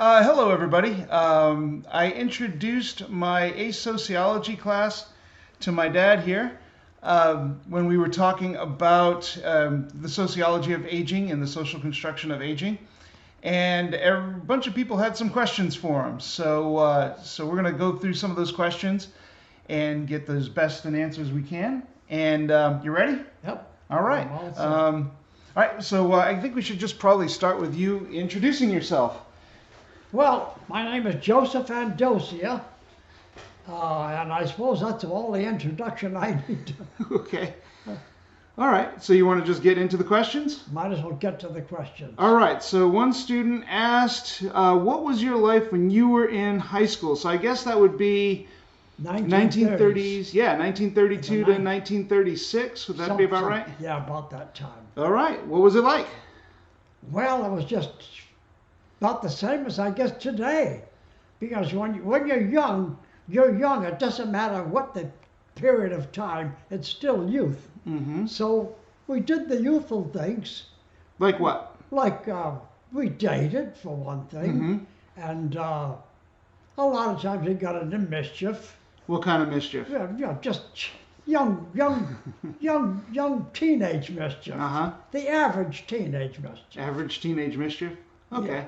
Hello, everybody. I introduced my sociology class to my dad here when we were talking about the sociology of aging and the social construction of aging. And a bunch of people had some questions for him. So we're going to go through some of those questions and get those best and answers we can. And you ready? Yep. All right. All right. So I think we should just probably start with you introducing yourself. Well, my name is Joseph Andosia, and I suppose that's all the introduction I need. Okay. All right. So you want to just get into the questions? Might as well get to the questions. All right. So one student asked, what was your life when you were in high school? So I guess that would be 1930s. Yeah, 1932 to 1936. Would that be about right? Yeah, about that time. All right. What was it like? Well, it was just about the same as I guess today, because when you're young, you're young. It doesn't matter what the period of time; it's still youth. Mm-hmm. So we did the youthful things. Like what? Like we dated for one thing, and a lot of times we got into mischief. What kind of mischief? Yeah, just young teenage mischief. The average teenage mischief. Average teenage mischief. Okay. Yeah.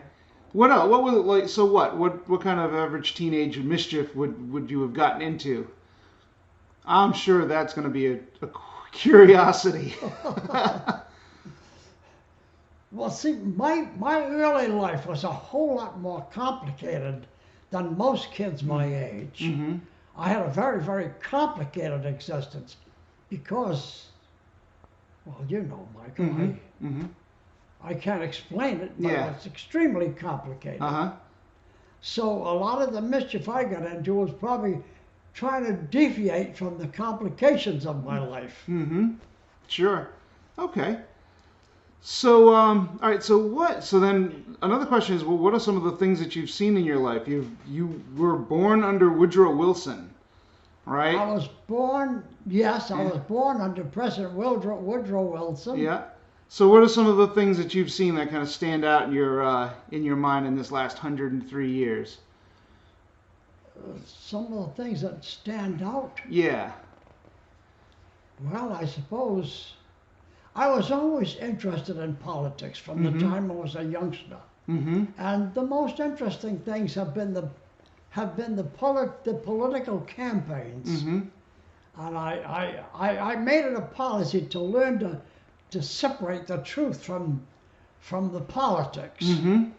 What else? What was it like? So what kind of average teenage mischief would you have gotten into? I'm sure that's going to be a curiosity. Well, see, my early life was a whole lot more complicated than most kids my age. Mm-hmm. I had a very, very complicated existence because, well, you know, Michael, I can't explain it, but it's extremely complicated. So a lot of the mischief I got into was probably trying to deviate from the complications of my life. Sure. Okay. So, all right. So then another question is, well, what are some of the things that you've seen in your life? You were born under Woodrow Wilson, right? I was born, yes, I was born under President Woodrow Wilson. Yeah. So what are some of the things that you've seen that kind of stand out in your mind in this last 103 years? Some of the things that stand out? Yeah. Well, I suppose I was always interested in politics from the time I was a youngster. And the most interesting things have been the political campaigns. And I made it a policy to learn to separate the truth from the politics. And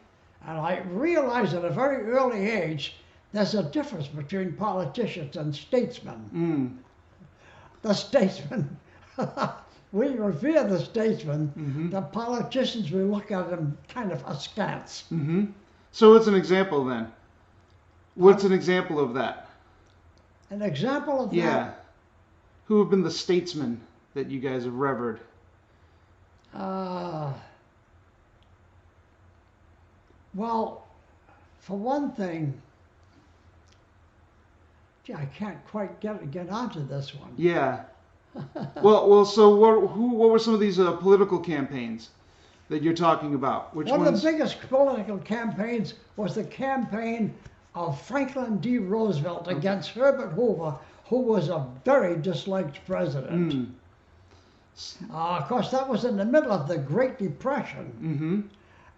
I realized at a very early age there's a difference between politicians and statesmen. The statesmen, we revere the statesmen. The politicians, we look at them kind of askance. So what's an example then? What's an example of that? An example of that? Yeah. Who have been the statesmen that you guys have revered? Well, for one thing, I can't quite get onto this one. Yeah. Well. So what were some of these political campaigns that you're talking about? Which one ones? of the biggest political campaigns was the campaign of Franklin D. Roosevelt against Herbert Hoover, who was a very disliked president. Of course, that was in the middle of the Great Depression.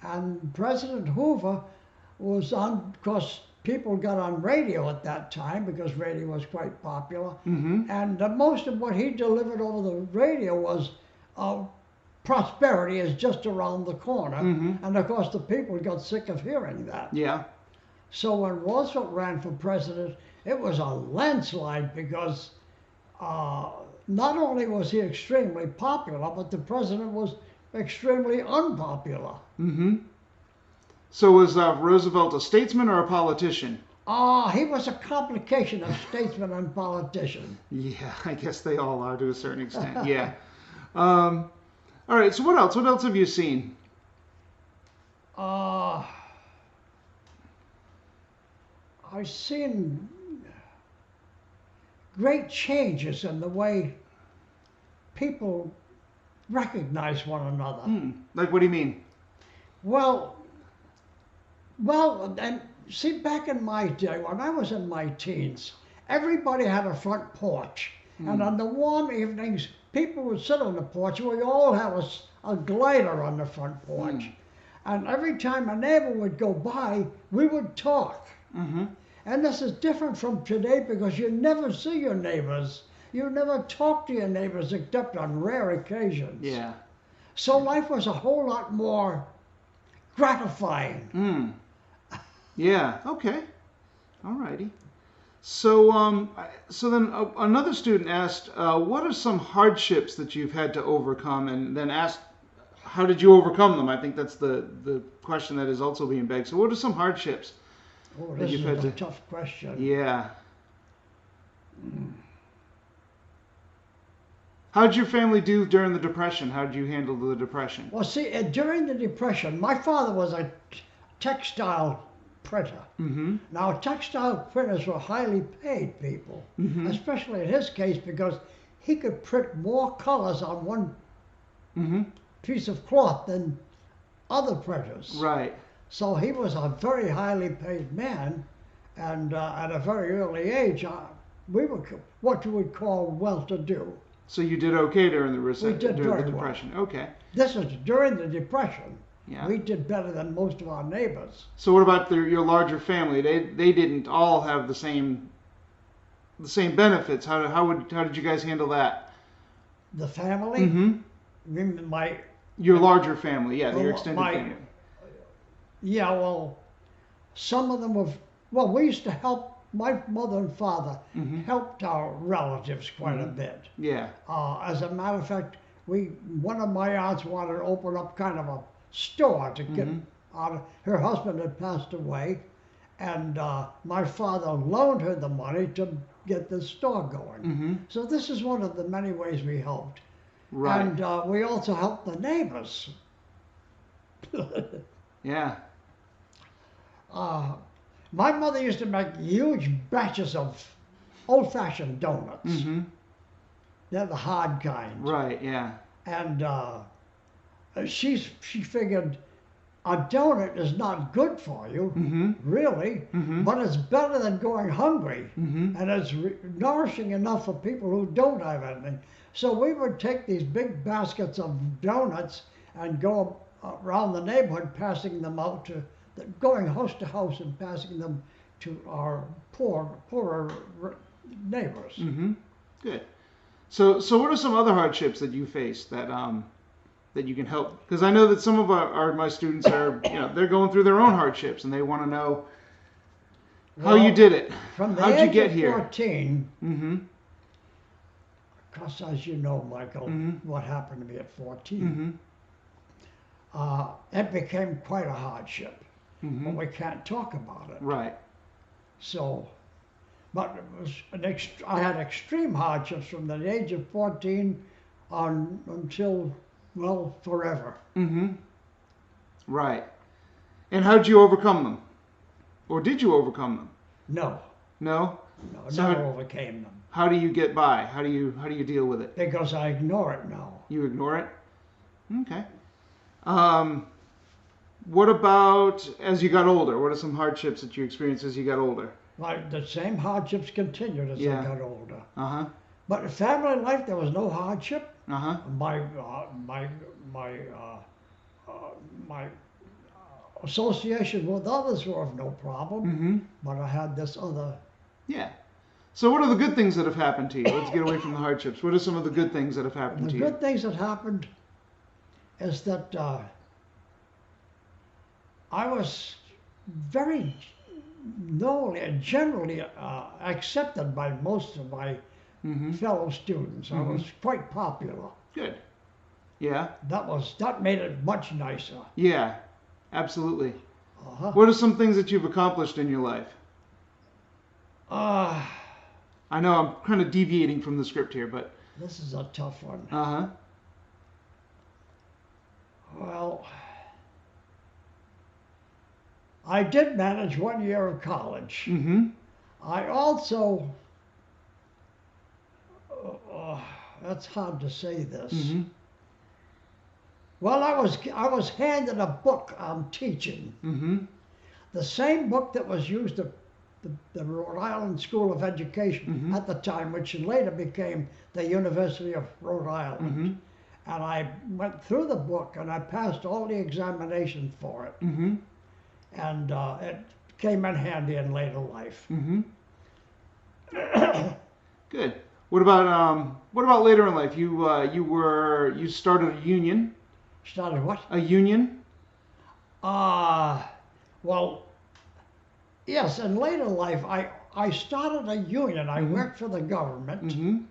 And President Hoover was on, of course, people got on radio at that time because radio was quite popular. And most of what he delivered over the radio was prosperity is just around the corner. And of course, the people got sick of hearing that. Yeah. So when Roosevelt ran for president, it was a landslide because not only was he extremely popular, but the president was extremely unpopular. So was Roosevelt a statesman or a politician? He was a complication of statesman and politician. Yeah, I guess they all are to a certain extent. Yeah. All right. So what else? What else have you seen? I've seen great changes in the way people recognize one another. Like, what do you mean? Well, Well, and see, back in my day, when I was in my teens, everybody had a front porch. And on the warm evenings, people would sit on the porch. We all had a glider on the front porch. And every time a neighbor would go by, we would talk. Mm-hmm. And this is different from today because you never see your neighbors. You never talk to your neighbors except on rare occasions. Yeah. So life was a whole lot more gratifying. Mm. Yeah. Okay. All righty. So, so then another student asked, what are some hardships that you've had to overcome, and then asked, how did you overcome them? I think that's the question that is also being begged. So, what are some hardships Oh, that this you've is had a to? tough question. Yeah. How did your family do during the Depression? How did you handle the Depression? Well, see, during the Depression, my father was a textile printer. Mm-hmm. Now, textile printers were highly paid people, Mm-hmm. especially in his case because he could print more colors on one Mm-hmm. piece of cloth than other printers. Right. So he was a very highly paid man, and at a very early age, we were what you would call well-to-do. So you did okay during the We did during very the well. Depression. Okay. This is during the Depression. Yeah. We did better than most of our neighbors. So what about your larger family? They didn't all have the same benefits. How did you guys handle that? The family, Mm-hmm. Your larger family, yeah, your Well, extended family. yeah, well, some of them were, well, we used to help, my mother and father Mm-hmm. helped our relatives quite a Mhm. bit. Yeah. As a matter of fact, one of my aunts wanted to open up kind of a store to get Mhm. out. Her husband had passed away, and my father loaned her the money to get the store going. Mm-hmm. So this is one of the many ways we helped. Right. And we also helped the neighbors. Yeah. My mother used to make huge batches of old-fashioned donuts. Mm-hmm. They're the hard kind. Right. Yeah. And she figured a donut is not good for you, Mm-hmm. really, Mm-hmm. but it's better than going hungry. Mm-hmm. And it's nourishing enough for people who don't have anything. So we would take these big baskets of donuts and go around the neighborhood passing them out going house to house and passing them to our poorer neighbors. Mm-hmm. Good. So what are some other hardships that you face that you can help? Because I know that some of my students are, they're going through their own hardships and they want to know how you did it. From the How'd you age get of here? 14, Mm-hmm. because as you know, Michael, Mhm. what happened to me at 14, Mm-hmm. it became quite a hardship. But Mm-hmm. we can't talk about it. Right. So, but it was I had extreme hardships from the age of 14 on until, well, forever. Mm-hmm. Right. And how did you overcome them? Or did you overcome them? No, No? no, So never overcame them How do you get by? How do you deal with it? because I ignore it now. You ignore it? Okay. What about as you got older? What are some hardships that you experienced as you got older? Like the same hardships continued as Yeah. I got older. Uh-huh. But in family life, there was no hardship. Uh-huh. My association with others were of no problem. Mm-hmm. But I had this other. Yeah. So what are the good things that have happened to you? Let's get away from the hardships. What are some of the good things that have happened The to good things that happened is that I was very generally accepted by most of my you? Mm-hmm. fellow students. I was quite popular. Good. Yeah. That made it much nicer. Yeah. Absolutely. Uh-huh. What are some things that you've accomplished in your life? I know I'm kind of deviating from the script here, but This is a tough one. uh-huh. Well, I did manage 1 year of college. Mm-hmm. I also, that's hard to say this. Mm-hmm. Well, I was handed a book on teaching. Mm-hmm. The same book that was used at the Rhode Island School of Education at the time, which later became the University of Rhode Island. And I went through the book and I passed all the examinations for it. And it came in handy in later life. Good. What about later in life? You started a union. Started what? A union. Well, yes, in later life, I started a union. I worked for the government, and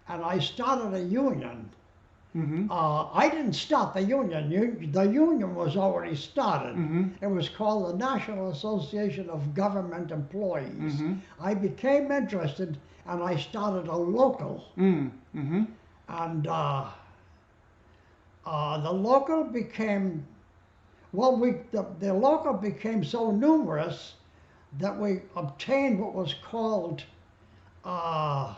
I started a union. I didn't start the union. The union was already started. It was called the National Association of Government Employees. I became interested, and I started a local. And the local became, well, the local became so numerous that we obtained what was called, what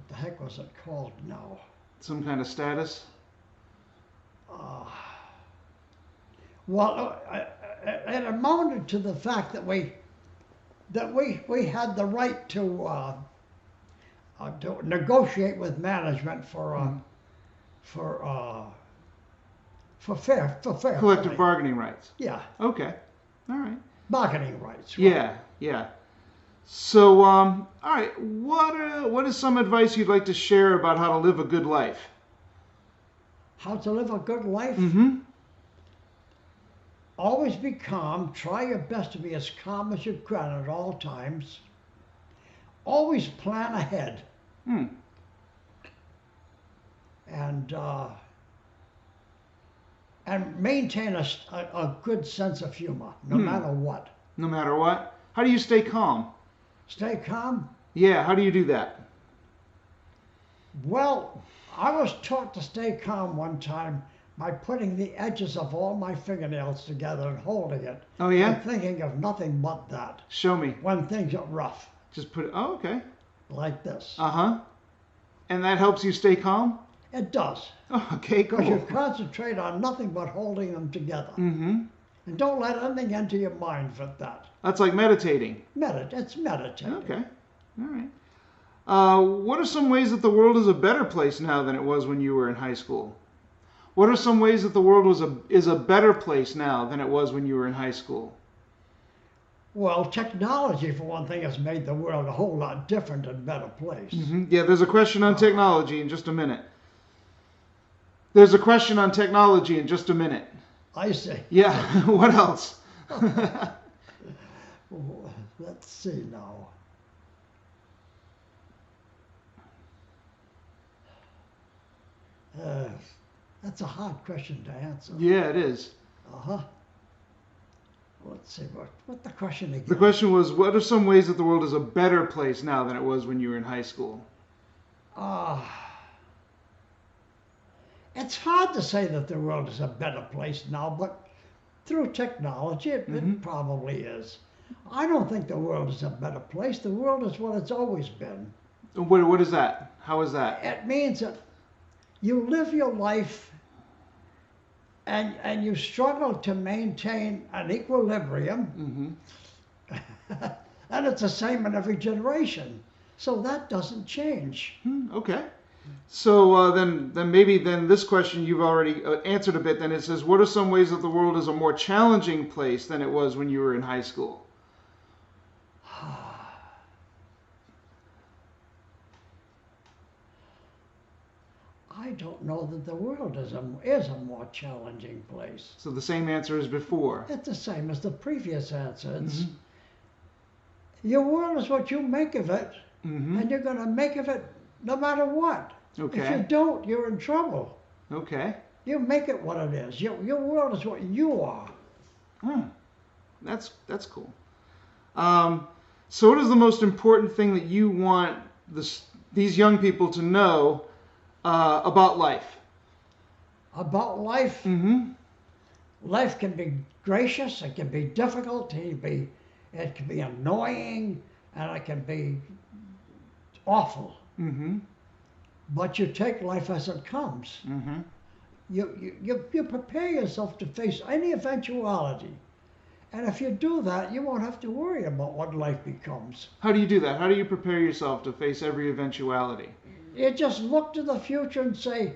the heck was it called now? Some kind of status. Well, it amounted to the fact that we had the right to negotiate with management for fair Collective play. bargaining rights. Yeah, Okay. All right. bargaining rights. Right. Yeah. So, all right. What is some advice you'd like to share about how to live a good life? How to live a good life? Always be calm. Try your best to be as calm as you can at all times. Always plan ahead. And maintain a good sense of humor, no matter what. No matter what. How do you stay calm? Stay calm? Yeah. How do you do that? Well, I was taught to stay calm one time by putting the edges of all my fingernails together and holding it. Oh, yeah? And thinking of nothing but that. Show me. When things are rough. Just put it. Oh, okay. Like this. And that helps you stay calm? It does. Oh, okay, cool. Because you concentrate on nothing but holding them together. And don't let anything enter your mind for that. That's like meditating. It's meditating. Okay. All right. What are some ways that the world is a better place now than it was when you were in high school? What are some ways that the world is a better place now than it was when you were in high school? Well, technology, for one thing, has made the world a whole lot different and better place. Yeah, there's a question on technology in just a minute. There's a question on technology in just a minute. I see. Yeah, what else? Let's see now. That's a hard question to answer. Yeah, it is. Let's see, what the question again? The question was, what are some ways that the world is a better place now than it was when you were in high school? It's hard to say that the world is a better place now, but through technology, it probably is. I don't think the world is a better place. The world is what it's always been. What is that? How is that? It means that you live your life and you struggle to maintain an equilibrium. And it's the same in every generation. So that doesn't change. Okay. So then maybe this question you've already answered a bit. Then it says, what are some ways that the world is a more challenging place than it was when you were in high school? I don't know that the world is a more challenging place. So the same answer as before. It's the same as the previous answer. Your world is what you make of it, and you're going to make of it no matter what. Okay. If you don't, you're in trouble. Okay. You make it what it is. Your world is what you are. That's cool. So what is the most important thing that you want these young people to know about life? About life? Life can be gracious, it can be difficult, it can be annoying, and it can be awful. But you take life as it comes. you prepare yourself to face any eventuality. And if you do that, you won't have to worry about what life becomes. How do you do that? How do you prepare yourself to face every eventuality? You just look to the future and say,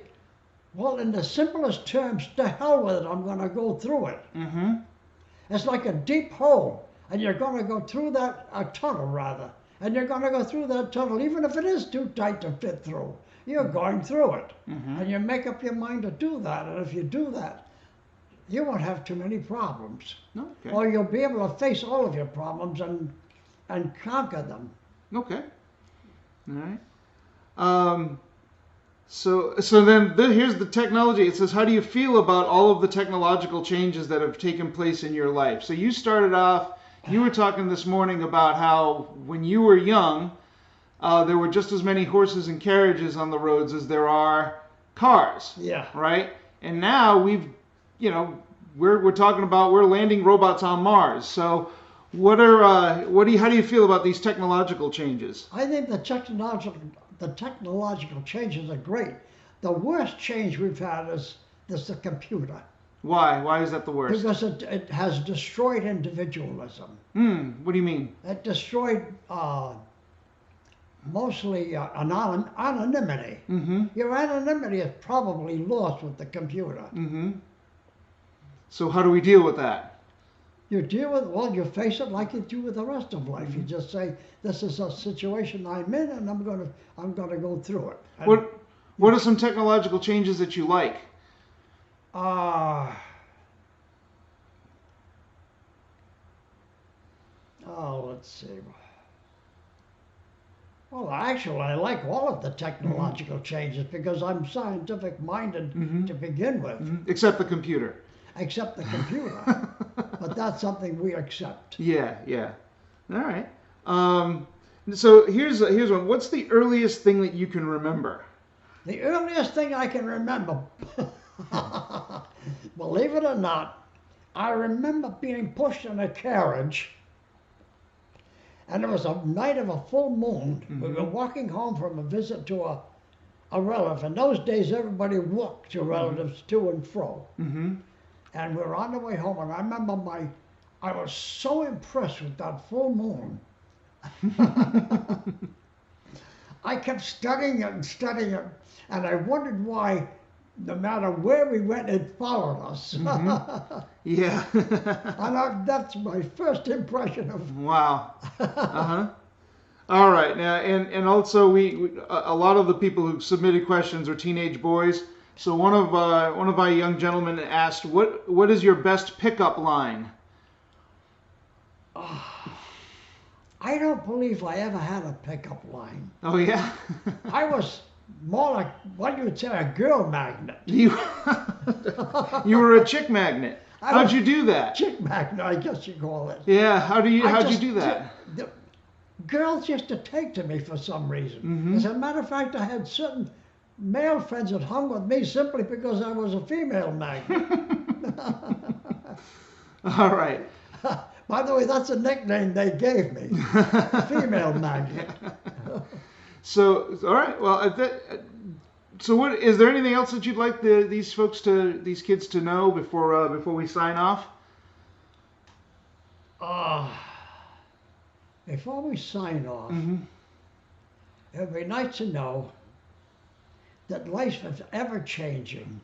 well, in the simplest terms, to hell with it, I'm going to go through it. Mm-hmm. It's like a deep hole, and you're going to go through that, a tunnel rather, and you're going to go through that tunnel, even if it is too tight to fit through. You're going through it, and you make up your mind to do that, and if you do that, you won't have too many problems. Okay. Or you'll be able to face all of your problems and conquer them. Okay. All right. So then here's the technology. It says, how do you feel about all of the technological changes that have taken place in your life? So you started off, you were talking this morning about how when you were young, there were just as many horses and carriages on the roads as there are cars. Yeah. Right? And now we're talking about we're landing robots on Mars. So how do you feel about these technological changes? I think the technological changes are great. The worst change we've had is the computer. Why? Why is that the worst? Because it has destroyed individualism. What do you mean? It destroyed mostly anonymity. Mm-hmm. Your anonymity is probably lost with the computer. Mm-hmm. So how do we deal with that? You deal with, well, you face it like you do with the rest of life. You just say, this is a situation I'm in, and I'm gonna go through it. And what are some technological changes that you like? Let's see. Well, actually, I like all of the technological changes because I'm scientific minded to begin with. Except the computer. Except the computer. But that's something we accept. Yeah. All right. So here's one. What's the earliest thing that you can remember? The earliest thing I can remember, believe it or not, I remember being pushed in a carriage, and it was a night of a full moon. We were walking home from a visit to a relative. In those days, everybody walked to relatives to and fro. And we were on the way home, and I remember I was so impressed with that full moon. I kept studying it, and I wondered why, no matter where we went, it followed us. Yeah. And that's my first impression of. Wow. All right. Now, and also a lot of the people who submitted questions are teenage boys. So one of our young gentlemen asked, what is your best pickup line? I don't believe I ever had a pickup line. Oh yeah. I was more like what you would say a girl magnet. You were a chick magnet. How'd you do that? Chick magnet, I guess you call it. Yeah. How'd you do that? The girls used to take to me for some reason. As a matter of fact, I had certain male friends that hung with me simply because I was a female magnet. All right. By the way, that's a nickname they gave me, female magnet. So, all right. Well, so what is there anything else that you'd like these kids to know before we sign off? Before we sign off, it would be nice to know that life is ever changing,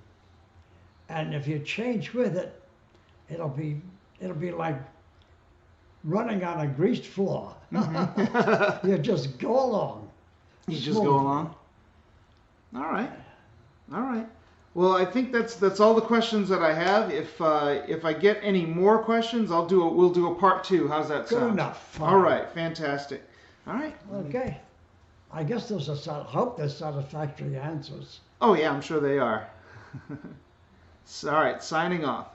and if you change with it, it'll be like running on a greased floor. You just go along. You just go along. All right. Well, I think that's all the questions that I have. If I get any more questions, we'll do a part 2. How's that sound? Good enough. Fine. All right. Fantastic. All right. Okay. I guess hope there's satisfactory answers. Oh yeah, I'm sure they are. All right. Signing off.